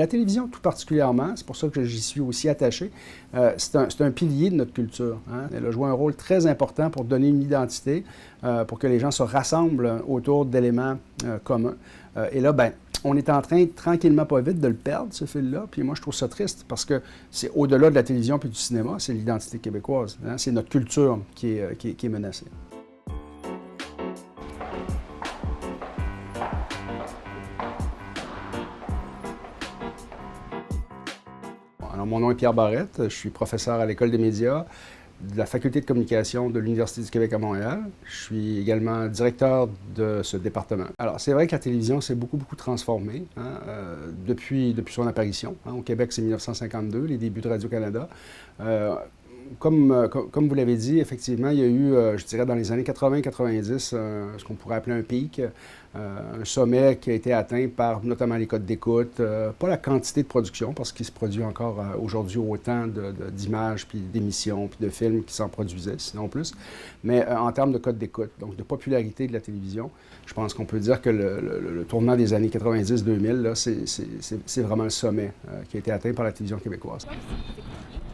La télévision, tout particulièrement, c'est pour ça que j'y suis aussi attaché, c'est un pilier de notre culture. Hein. Elle a joué un rôle très important pour donner une identité, pour que les gens se rassemblent autour d'éléments communs. Et là, ben, on est en train, tranquillement, pas vite, de le perdre, ce fil-là. Puis moi, je trouve ça triste parce que c'est au-delà de la télévision puis du cinéma, c'est l'identité québécoise. Hein. C'est notre culture qui est menacée. Alors, mon nom est Pierre Barrette, je suis professeur à l'École des médias de la Faculté de communication de l'Université du Québec à Montréal. Je suis également directeur de ce département. Alors, c'est vrai que la télévision s'est beaucoup transformée depuis son apparition. Hein. Au Québec, c'est 1952, les débuts de Radio-Canada. Comme vous l'avez dit, effectivement, il y a eu, je dirais, dans les années 80-90, ce qu'on pourrait appeler un pic, un sommet qui a été atteint par notamment les codes d'écoute, pas la quantité de production, parce qu'il se produit encore aujourd'hui autant d'images, puis d'émissions, puis de films qui s'en produisaient, sinon plus, mais en termes de codes d'écoute, donc de popularité de la télévision, je pense qu'on peut dire que le tournant des années 90-2000, c'est vraiment le sommet qui a été atteint par la télévision québécoise.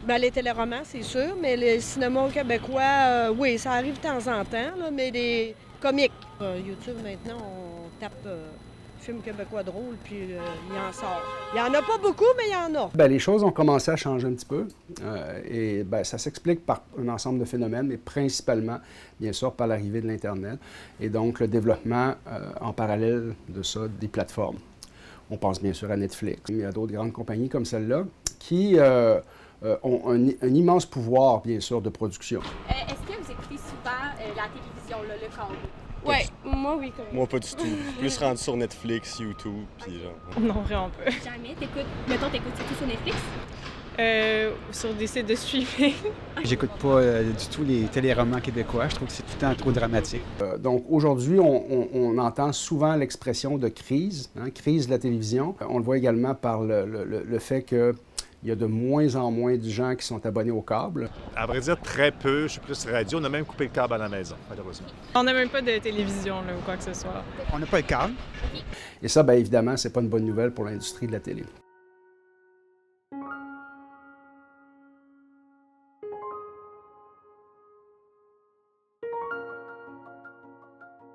Bien, les téléromans, c'est sûr, mais le cinéma québécois, oui, ça arrive de temps en temps, là, mais des comiques. YouTube, maintenant, on tape film québécois drôle, puis il en sort. Il n'y en a pas beaucoup, mais il y en a. Bien, les choses ont commencé à changer un petit peu, et bien, ça s'explique par un ensemble de phénomènes, mais principalement, bien sûr, par l'arrivée de l'Internet, et donc le développement en parallèle de ça des plateformes. On pense bien sûr à Netflix. Il y a d'autres grandes compagnies comme celle-là qui ont un immense pouvoir, bien sûr, de production. Est-ce que vous écoutez souvent la télévision, là, le câble? Oui, moi oui quand même. Moi pas du tout. Plus rendu sur Netflix, YouTube, puis genre... Non, vraiment pas. Jamais? T'écoutes surtout sur Netflix? Sur des sites de streaming. J'écoute pas du tout les téléromans québécois. Je trouve que c'est tout le temps trop dramatique. Donc aujourd'hui, on entend souvent l'expression de crise, hein, crise de la télévision. On le voit également par le fait que il y a de moins en moins de gens qui sont abonnés au câble. À vrai dire, très peu. Je suis plus radio. On a même coupé le câble à la maison, malheureusement. On n'a même pas de télévision là, ou quoi que ce soit. On n'a pas le câble. Et ça, bien évidemment, c'est pas une bonne nouvelle pour l'industrie de la télé.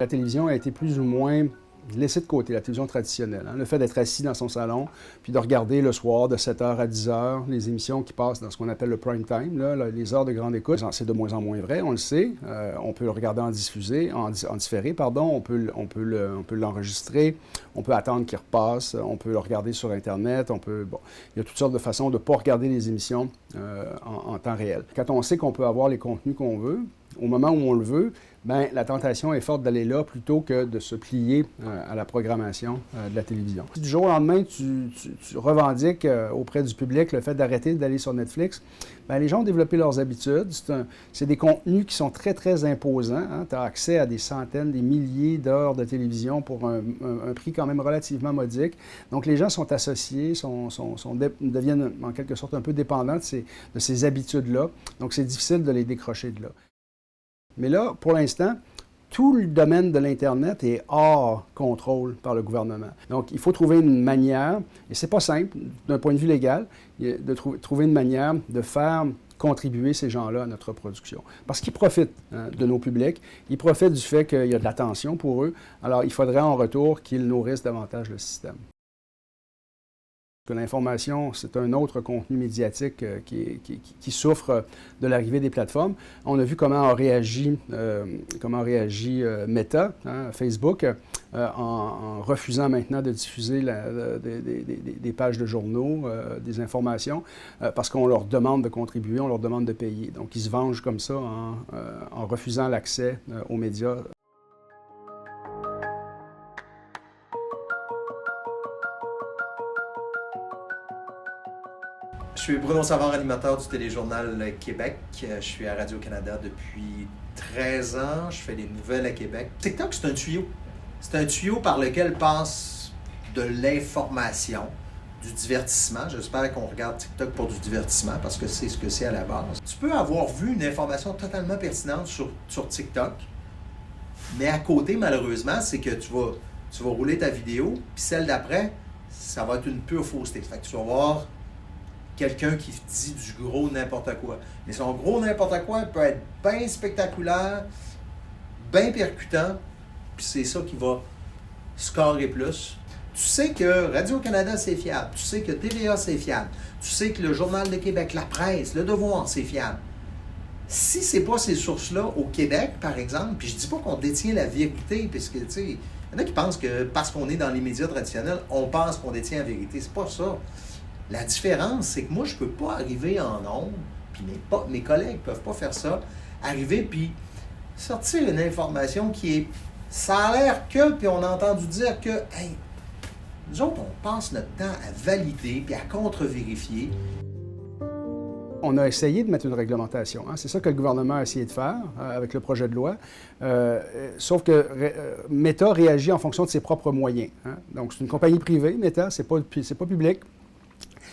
La télévision a été plus ou moins laissée de côté, la télévision traditionnelle. Hein? Le fait d'être assis dans son salon, puis de regarder le soir de 7h à 10h les émissions qui passent dans ce qu'on appelle le prime time, là, les heures de grande écoute, c'est de moins en moins vrai, on le sait. On peut le regarder en différé, on peut l'enregistrer, on peut attendre qu'il repasse, on peut le regarder sur Internet, il y a toutes sortes de façons de ne pas regarder les émissions en temps réel. Quand on sait qu'on peut avoir les contenus qu'on veut, au moment où on le veut, bien, la tentation est forte d'aller là plutôt que de se plier à la programmation de la télévision. Si du jour au lendemain, tu revendiques auprès du public le fait d'arrêter d'aller sur Netflix, bien, les gens ont développé leurs habitudes. C'est des contenus qui sont très imposants. Hein? Tu as accès à des centaines, des milliers d'heures de télévision pour un prix quand même relativement modique. Donc, les gens sont associés, deviennent en quelque sorte un peu dépendants de ces habitudes-là. Donc, c'est difficile de les décrocher de là. Mais là, pour l'instant, tout le domaine de l'Internet est hors contrôle par le gouvernement. Donc, il faut trouver une manière, et c'est pas simple d'un point de vue légal, de trouver une manière de faire contribuer ces gens-là à notre production. Parce qu'ils profitent de nos publics, ils profitent du fait qu'il y a de l'attention pour eux, alors il faudrait en retour qu'ils nourrissent davantage le système. L'information, c'est un autre contenu médiatique qui souffre de l'arrivée des plateformes. On a vu comment a réagi Meta, hein, Facebook, en refusant maintenant de diffuser des pages de journaux, des informations, parce qu'on leur demande de contribuer, on leur demande de payer. Donc, ils se vengent comme ça en refusant l'accès aux médias. Je suis Bruno Savard, animateur du Téléjournal Québec. Je suis à Radio-Canada depuis 13 ans. Je fais des nouvelles à Québec. TikTok, c'est un tuyau. C'est un tuyau par lequel passe de l'information, du divertissement. J'espère qu'on regarde TikTok pour du divertissement parce que c'est ce que c'est à la base. Tu peux avoir vu une information totalement pertinente sur TikTok, mais à côté, malheureusement, c'est que tu vas rouler ta vidéo, puis celle d'après, ça va être une pure fausseté. Fait que tu vas voir quelqu'un qui dit du gros n'importe quoi. Mais son gros n'importe quoi peut être bien spectaculaire, bien percutant, puis c'est ça qui va scorer plus. Tu sais que Radio-Canada, c'est fiable. Tu sais que TVA, c'est fiable. Tu sais que le Journal de Québec, la presse, Le Devoir, c'est fiable. Si c'est pas ces sources-là au Québec, par exemple, puis je dis pas qu'on détient la vérité, puisque, tu sais, il y en a qui pensent que parce qu'on est dans les médias traditionnels, on pense qu'on détient la vérité. C'est pas ça. La différence, c'est que moi, je peux pas arriver en ondes, puis mes collègues peuvent pas faire ça, arriver puis sortir une information qui est... Ça a l'air que, puis on a entendu dire que, hey, nous autres, on passe notre temps à valider puis à contre-vérifier. On a essayé de mettre une réglementation. Hein? C'est ça que le gouvernement a essayé de faire avec le projet de loi. Sauf que Meta réagit en fonction de ses propres moyens. Hein? Donc, c'est une compagnie privée, Meta, c'est pas public.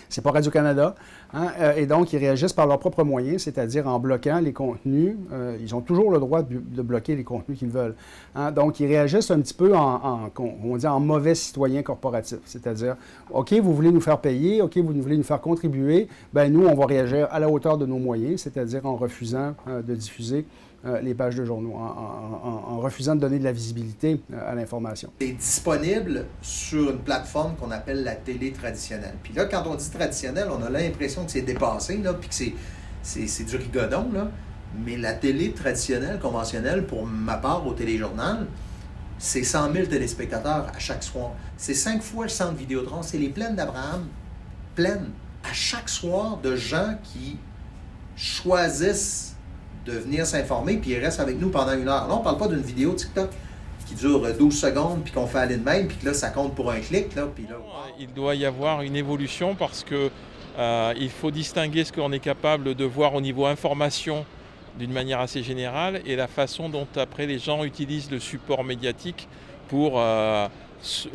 C'est pas Radio-Canada. Hein? Et donc, ils réagissent par leurs propres moyens, c'est-à-dire en bloquant les contenus. Ils ont toujours le droit de bloquer les contenus qu'ils veulent. Hein? Donc, ils réagissent un petit peu en mauvais citoyen corporatif. C'est-à-dire, OK, vous voulez nous faire payer, OK, vous voulez nous faire contribuer, bien nous, on va réagir à la hauteur de nos moyens, c'est-à-dire en refusant de diffuser les pages de journaux, en refusant de donner de la visibilité à l'information. C'est disponible sur une plateforme qu'on appelle la télé traditionnelle. Puis là, quand on dit traditionnelle, on a l'impression que c'est dépassé, là, puis que c'est du rigodon, là. Mais la télé traditionnelle, conventionnelle, pour ma part, au téléjournal, c'est 100 000 téléspectateurs à chaque soir. C'est 5 fois le centre Vidéotron. C'est les plaines d'Abraham, pleines, à chaque soir, de gens qui choisissent de venir s'informer, puis ils restent avec nous pendant 1 heure. Là, on ne parle pas d'une vidéo TikTok qui dure 12 secondes, puis qu'on fait aller de même, puis que là, ça compte pour un clic. Là, puis là, wow. Il doit y avoir une évolution parce que il faut distinguer ce qu'on est capable de voir au niveau information d'une manière assez générale et la façon dont après les gens utilisent le support médiatique pour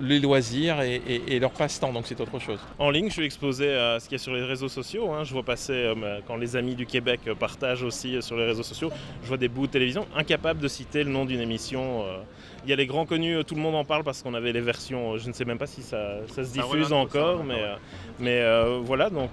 les loisirs et leur passe-temps, donc c'est autre chose. En ligne, je suis exposé à ce qu'il y a sur les réseaux sociaux. Hein. Je vois passer, quand les amis du Québec partagent aussi sur les réseaux sociaux, je vois des bouts de télévision, incapable de citer le nom d'une émission. Il y a les grands connus, tout le monde en parle parce qu'on avait les versions, je ne sais même pas si ça se diffuse encore, mais voilà, donc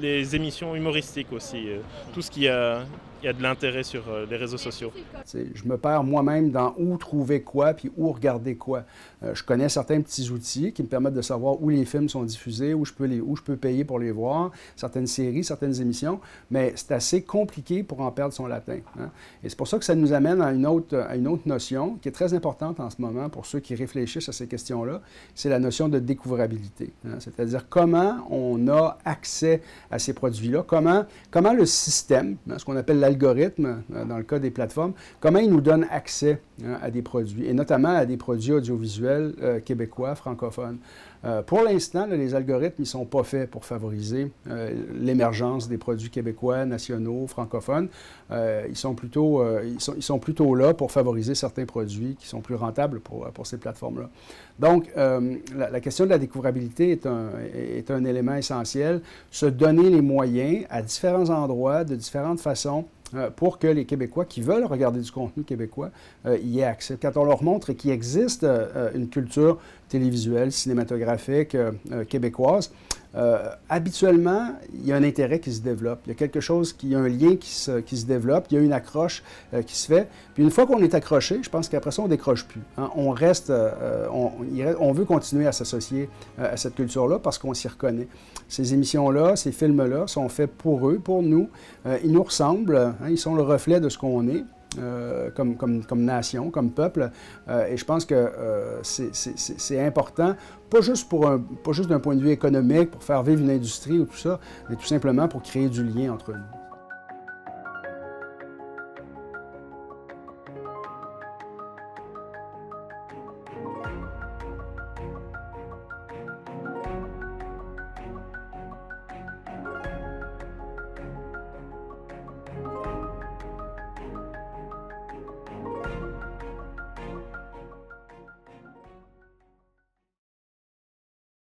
les émissions humoristiques aussi, tout ce qui a de l'intérêt sur les réseaux sociaux. Je me perds moi-même dans où trouver quoi puis où regarder quoi. Je connais certains petits outils qui me permettent de savoir où les films sont diffusés, où je peux payer pour les voir, certaines séries, certaines émissions, mais c'est assez compliqué pour en perdre son latin. Hein? Et c'est pour ça que ça nous amène à une autre notion qui est très importante en ce moment pour ceux qui réfléchissent à ces questions-là, c'est la notion de découvrabilité. Hein? C'est-à-dire comment on a accès à ces produits-là, comment le système, hein, ce qu'on appelle l'algorithme dans le cas des plateformes, comment il nous donne accès à des produits, et notamment à des produits audiovisuels québécois, francophones. Pour l'instant, les algorithmes, ils ne sont pas faits pour favoriser l'émergence des produits québécois, nationaux, francophones. Ils sont plutôt là pour favoriser certains produits qui sont plus rentables pour ces plateformes-là. Donc, la question de la découvrabilité est un élément essentiel. Se donner les moyens à différents endroits, de différentes façons, pour que les Québécois qui veulent regarder du contenu québécois y aient accès. Quand on leur montre qu'il existe une culture télévisuelle, cinématographique, québécoise, habituellement, il y a un intérêt qui se développe. Il y a quelque chose, il y a un lien qui se développe, il y a une accroche qui se fait. Puis une fois qu'on est accroché, je pense qu'après ça, on ne décroche plus. Hein. On reste, on veut continuer à s'associer à cette culture-là parce qu'on s'y reconnaît. Ces émissions-là, ces films-là sont faits pour eux, pour nous. Ils nous ressemblent, hein, ils sont le reflet de ce qu'on est. Comme nation, comme peuple. Et je pense que c'est important, pas juste d'un point de vue économique, pour faire vivre une industrie ou tout ça, mais tout simplement pour créer du lien entre nous.